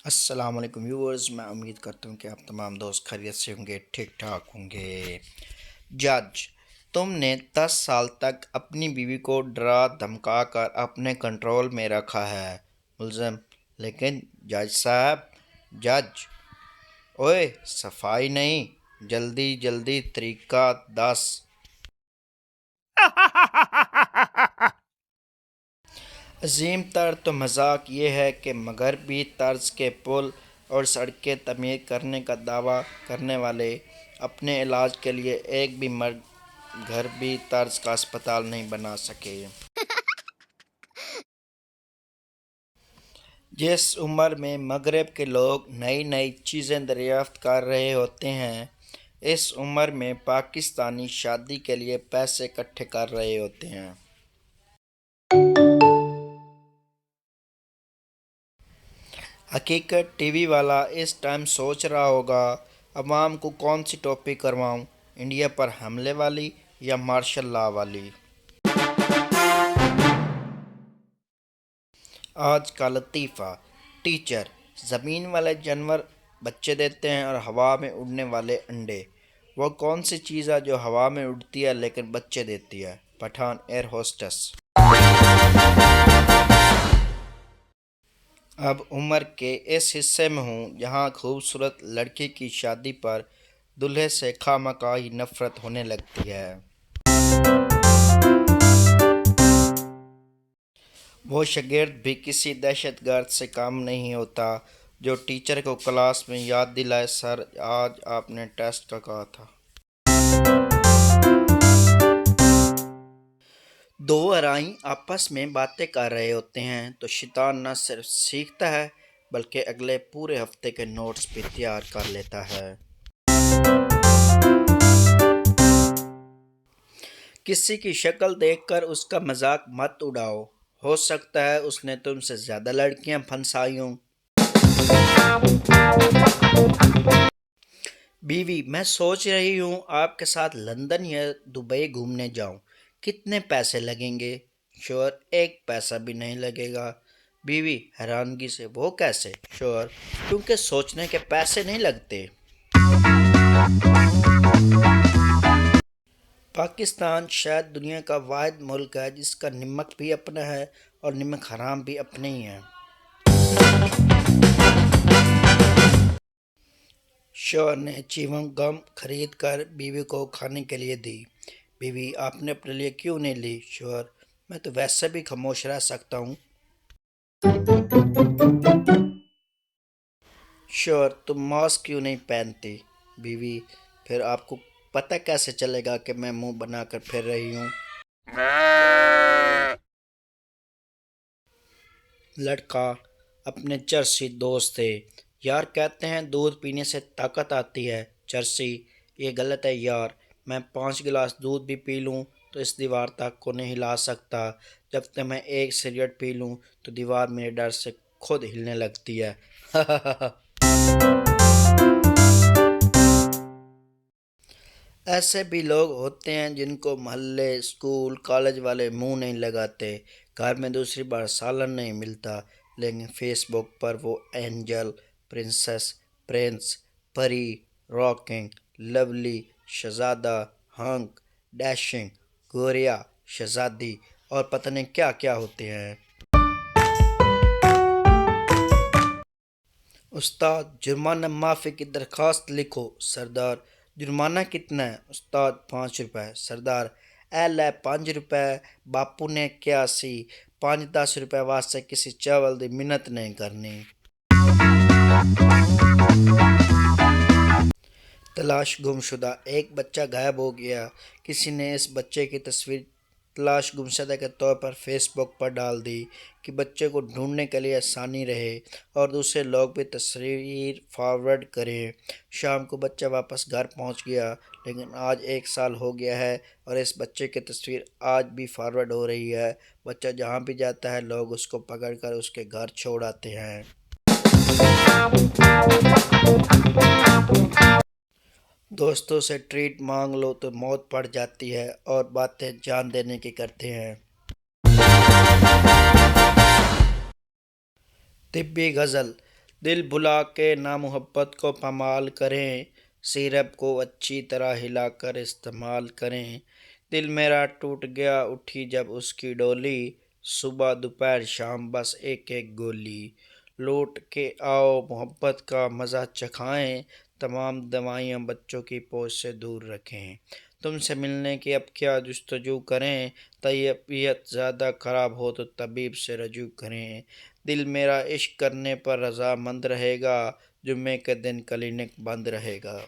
अस्सलाम वालेकुम व्यूअर्स। मैं उम्मीद करता हूँ कि आप तमाम दोस्त खैरियत से होंगे, ठीक ठाक होंगे। जज, तुमने 10 साल तक अपनी बीवी को डरा धमका कर अपने कंट्रोल में रखा है। मुलज़िम, लेकिन जज साहब, जज, ओए सफाई नहीं, जल्दी जल्दी तरीका 10। अजीम तर तो मजाक ये है कि मगरबी तर्ज के पुल और सड़कें तमीर करने का दावा करने वाले अपने इलाज के लिए एक भी मगरबी तर्ज का अस्पताल नहीं बना सके। जिस उम्र में मगरब के लोग नई नई चीज़ें दरियाफ्त कर रहे होते हैं, इस उम्र में पाकिस्तानी शादी के लिए पैसे इकट्ठे कर रहे होते हैं। हकीकत टीवी वाला इस टाइम सोच रहा होगा, अवाम को कौन सी टोपी करवाऊं, इंडिया पर हमले वाली या मार्शल लॉ वाली। आज का लतीफ़ा। टीचर, ज़मीन वाले जानवर बच्चे देते हैं और हवा में उड़ने वाले अंडे। वो कौन सी चीज़ है जो हवा में उड़ती है लेकिन बच्चे देती है? Pathan air hostess. अब उम्र के इस हिस्से में हूँ जहाँ खूबसूरत लड़की की शादी पर दूल्हे से खामखाही नफरत होने लगती है। वो शागिर्द भी किसी दहशतगर्द से कम नहीं होता जो टीचर को क्लास में याद दिलाए, सर आज आपने टेस्ट का कहा था। दो अराई आपस में बातें कर रहे होते हैं तो शैतान न सिर्फ सीखता है बल्कि अगले पूरे हफ्ते के नोट्स भी तैयार कर लेता है। किसी की शक्ल देखकर उसका मजाक मत उड़ाओ, हो सकता है उसने तुमसे ज्यादा लड़कियां फंसाई हों। बीवी, मैं सोच रही हूँ आपके साथ लंदन या दुबई घूमने जाऊँ, कितने पैसे लगेंगे? श्योर, एक पैसा भी नहीं लगेगा। बीवी हैरानगी से, वो कैसे? श्योर, क्योंकि सोचने के पैसे नहीं लगते। पाकिस्तान शायद दुनिया का वाहिद मुल्क है जिसका नमक भी अपना है और नमक हराम भी अपने ही है। शौहर ने च्युइंग गम खरीद कर बीवी को खाने के लिए दी। बीवी, आपने अपने लिए क्यों नहीं ली? शौहर, मैं तो वैसे भी खामोश रह सकता हूँ। शौहर, तुम मास्क क्यों नहीं पहनती? बीवी, फिर आपको पता कैसे चलेगा कि मैं मुंह बनाकर फिर रही हूँ? लड़का अपने चरसी दोस्त से, यार कहते हैं दूध पीने से ताकत आती है। चरसी, ये गलत है यार, मैं 5 गिलास दूध भी पी लूँ तो इस दीवार तक को नहीं हिला सकता, जब तक मैं एक सिगरेट पी लूँ तो दीवार मेरे डर से खुद हिलने लगती है। ऐसे भी लोग होते हैं जिनको मोहल्ले, स्कूल, कॉलेज वाले मुंह नहीं लगाते। घर में दूसरी बार सालन नहीं मिलता, लेकिन फेसबुक पर वो एंजल, प्रिंसेस, प्रिंस, परी, रॉकिंग, लवली, शहजादा, हंक, डैशिंग, गोरिया, शहजादी और पता नहीं क्या क्या होते हैं। उस्ताद, जुर्माना माफ़ी की दरख्वास्त लिखो। सरदार, जुर्माना कितना है? उस्ताद, 5 रुपये। सरदार, एल 5 रुपये, बापू ने क्या सी, 5-10 रुपये वास्ते किसी चावल की मिन्नत नहीं करनी। तलाश गुमशुदा, एक बच्चा गायब हो गया। किसी ने इस बच्चे की तस्वीर तलाश गुमशुदा के तौर पर फेसबुक पर डाल दी कि बच्चे को ढूंढने के लिए आसानी रहे और दूसरे लोग भी तस्वीर फॉरवर्ड करें। शाम को बच्चा वापस घर पहुंच गया, लेकिन आज 1 साल हो गया है और इस बच्चे की तस्वीर आज भी फॉरवर्ड हो रही है। बच्चा जहां भी जाता है लोग उसको पकड़कर उसके घर छोड़ आते हैं। दोस्तों से ट्रीट मांग लो तो मौत पड़ जाती है और बातें जान देने की करते हैं। तिब्बी गज़ल, दिल भुला के ना मोहब्बत को पामाल करें, सिरप को अच्छी तरह हिलाकर इस्तेमाल करें। दिल मेरा टूट गया उठी जब उसकी डोली, सुबह दोपहर शाम बस एक एक गोली। लौट के आओ मोहब्बत का मज़ा चखाएं, तमाम दवाइयाँ बच्चों की पहुँच से दूर रखें। तुमसे मिलने की अब क्या जुस्तजू करें, तबीयत ज़्यादा ख़राब हो तो तबीब से रजू करें। दिल मेरा इश्क करने पर रज़ामंद रहेगा, जुम्मे के दिन क्लिनिक बंद रहेगा।